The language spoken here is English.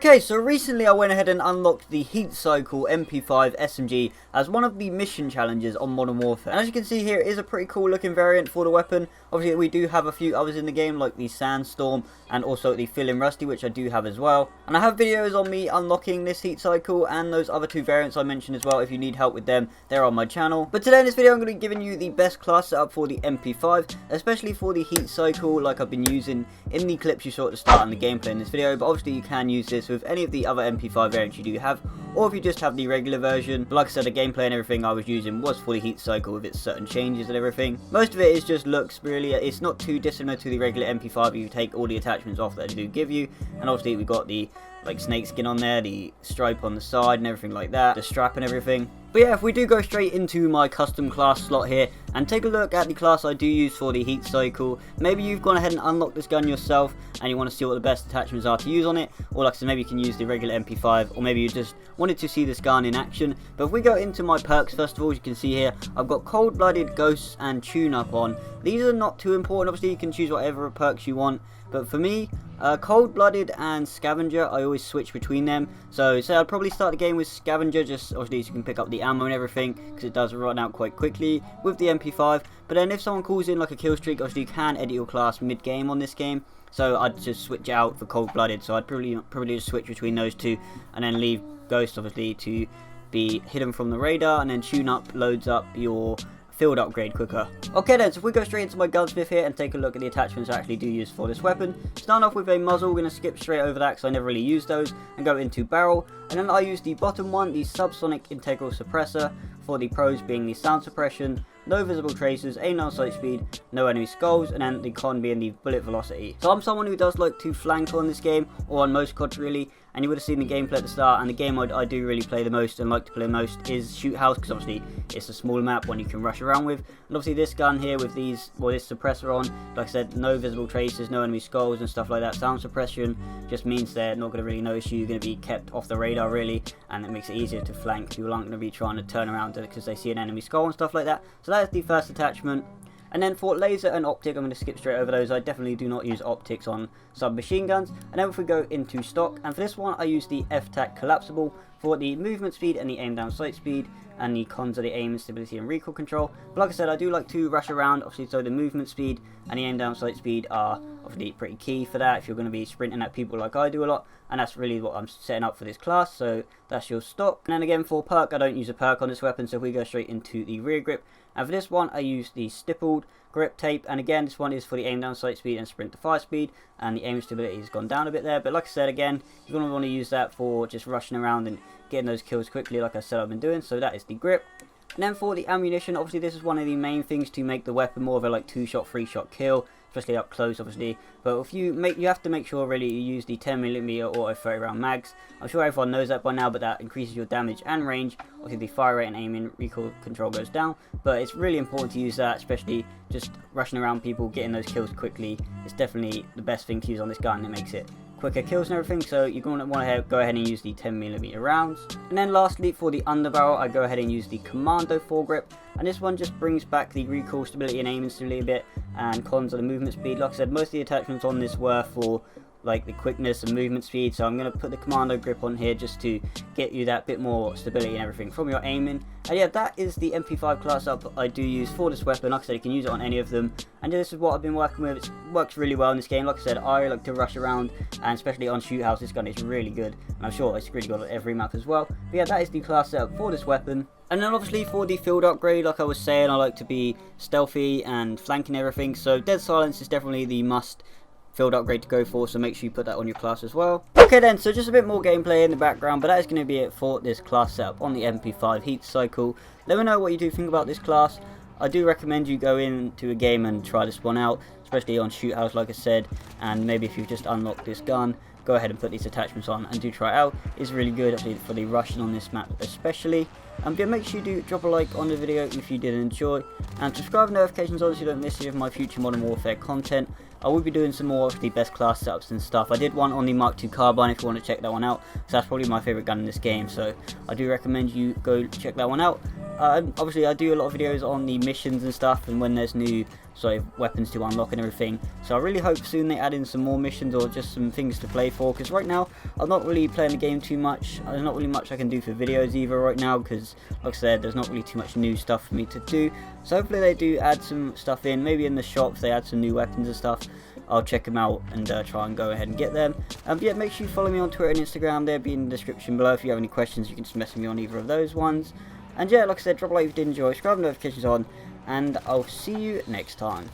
Okay, so recently I went ahead and unlocked the Heat Cycle MP5 SMG as one of the mission challenges on Modern Warfare. And as you can see here, it is a pretty cool looking variant for the weapon. Obviously we do have a few others in the game, like the Sandstorm and also the Fill-In Rusty, which I do have as well. And I have videos on me unlocking this Heat Cycle and those other two variants I mentioned as well. If you need help with them, they're on my channel. But today in this video I'm going to be giving you the best class setup for the MP5, especially for the Heat Cycle, like I've been using in the clips you saw at the start in the gameplay in this video. But obviously you can use this with any of the other MP5 variants you do have, or if you just have the regular version. But like I said, the gameplay and everything I was using was for the Heat Cycle with its certain changes and everything. Most of it is just looks, really. It's not too dissimilar to the regular MP5 if you take all the attachments off that they do give you. And obviously we got the like snake skin on there, the stripe on the side and everything like that, the strap and everything. But yeah, if we do go straight into my custom class slot here and take a look at the class I do use for the Heat Cycle. Maybe you've gone ahead and unlocked this gun yourself and you want to see what the best attachments are to use on it, or like I said, maybe you can use the regular MP5, or maybe you just wanted to see this gun in action. But if we go into my perks first of all, as you can see here, I've got Cold-Blooded, Ghosts and Tune-Up on. These are not too important, obviously you can choose whatever perks you want, but for me, Cold-Blooded and Scavenger, I always switch between them. So I'd probably start the game with Scavenger, just obviously so you can pick up the ammo and everything, because it does run out quite quickly with the MP5. But then if someone calls in like a kill streak, obviously you can edit your class mid-game on this game. So I'd just switch out for Cold-Blooded, so I'd probably just switch between those two, and then leave Ghost obviously to be hidden from the radar, and then Tune-Up loads up your field upgrade quicker. Okay then, so if we go straight into my gunsmith here and take a look at the attachments I actually do use for this weapon. Starting off with a muzzle, we're going to skip straight over that because I never really use those, and go into barrel. And then I use the bottom one, the subsonic integral suppressor, for the pros being the sound suppression, no visible traces, aim down sight speed, no enemy skulls, and then the con being the bullet velocity. So I'm someone who does like to flank on this game, or on most CODs really, and you would have seen the gameplay at the start, and the game I do really play the most and like to play the most is Shoot House, because obviously it's a smaller map, one you can rush around with. And obviously this gun here with these, well, this suppressor on, like I said, no visible traces, no enemy skulls and stuff like that. Sound suppression just means they're not going to really notice you, you're going to be kept off the radar really, and it makes it easier to flank. People aren't going to be trying to turn around because they see an enemy skull and stuff like that. So that is the first attachment. And then for laser and optic, I'm going to skip straight over those. I definitely do not use optics on submachine guns. And then if we go into stock, and for this one I use the F-Tac collapsible for the movement speed and the aim down sight speed, and the cons are the aim, stability and recoil control. But like I said, I do like to rush around, obviously, so the movement speed and the aim down sight speed are obviously pretty key for that if you're going to be sprinting at people like I do a lot, and that's really what I'm setting up for this class. So that's your stock. And then again for perk, I don't use a perk on this weapon, so if we go straight into the rear grip, and for this one I use the stippled grip tape, and again this one is for the aim down sight speed and sprint to fire speed, and the aim stability has gone down a bit there. But like I said, again, you're going to want to use that for just rushing around and getting those kills quickly, like I said I've been doing. So that is the grip. And then for the ammunition, obviously this is one of the main things to make the weapon more of a like 2-shot, 3-shot kill, especially up close obviously. But if you have to make sure really you use the 10mm auto 30 round mags. I'm sure everyone knows that by now, but that increases your damage and range. Obviously the fire rate and aiming recoil control goes down, but it's really important to use that, especially just rushing around people, getting those kills quickly. It's definitely the best thing to use on this gun. It makes it quicker kills and everything, so you're going to want to go ahead and use the 10mm rounds. And then lastly for the underbarrel, I go ahead and use the Commando foregrip, and this one just brings back the recoil stability and aiming stability a bit, and cons of the movement speed. Like I said, most of the attachments on this were for like the quickness and movement speed, so I'm going to put the Commando grip on here just to get you that bit more stability and everything from your aiming. And yeah, that is the MP5 class up I do use for this weapon. Like I said, you can use it on any of them, and this is what I've been working with. It works really well in this game. Like I said, I like to rush around, and especially on Shoot House, this gun is really good, and I'm sure it's really good on every map as well. But yeah, that is the class setup for this weapon. And then obviously for the field upgrade, like I was saying, I like to be stealthy and flanking everything, so dead silence is definitely the must field upgrade to go for, so make sure you put that on your class as well. Okay then, so just a bit more gameplay in the background, but that is going to be it for this class setup on the MP5 heat cycle. Let me know what you do think about this class. I do recommend you go into a game and try this one out, especially on shoot house like I said, and maybe if you've just unlocked this gun, go ahead and put these attachments on and do try it out. It's really good actually for the rushing on this map especially. Yeah, make sure you do drop a like on the video if you did enjoy, and subscribe with notifications on so you don't miss any of my future Modern Warfare content. I will be doing some more of the best class setups and stuff. I did one on the Mark II carbine if you want to check that one out, so that's probably my favourite gun in this game, so I do recommend you go check that one out. Obviously I do a lot of videos on the missions and stuff, and when there's new weapons to unlock and everything, so I really hope soon they add in some more missions or just some things to play for, because right now I'm not really playing the game too much. There's not really much I can do for videos either right now, because like I said, there's not really too much new stuff for me to do. So hopefully they do add some stuff in, maybe in the shop if they add some new weapons and stuff. I'll check them out and try and go ahead and get them. But yeah, make sure you follow me on Twitter and Instagram. They'll be in the description below. If you have any questions, you can just message me on either of those ones. And yeah, like I said, drop a like if you did enjoy, subscribe, notifications on, and I'll see you next time.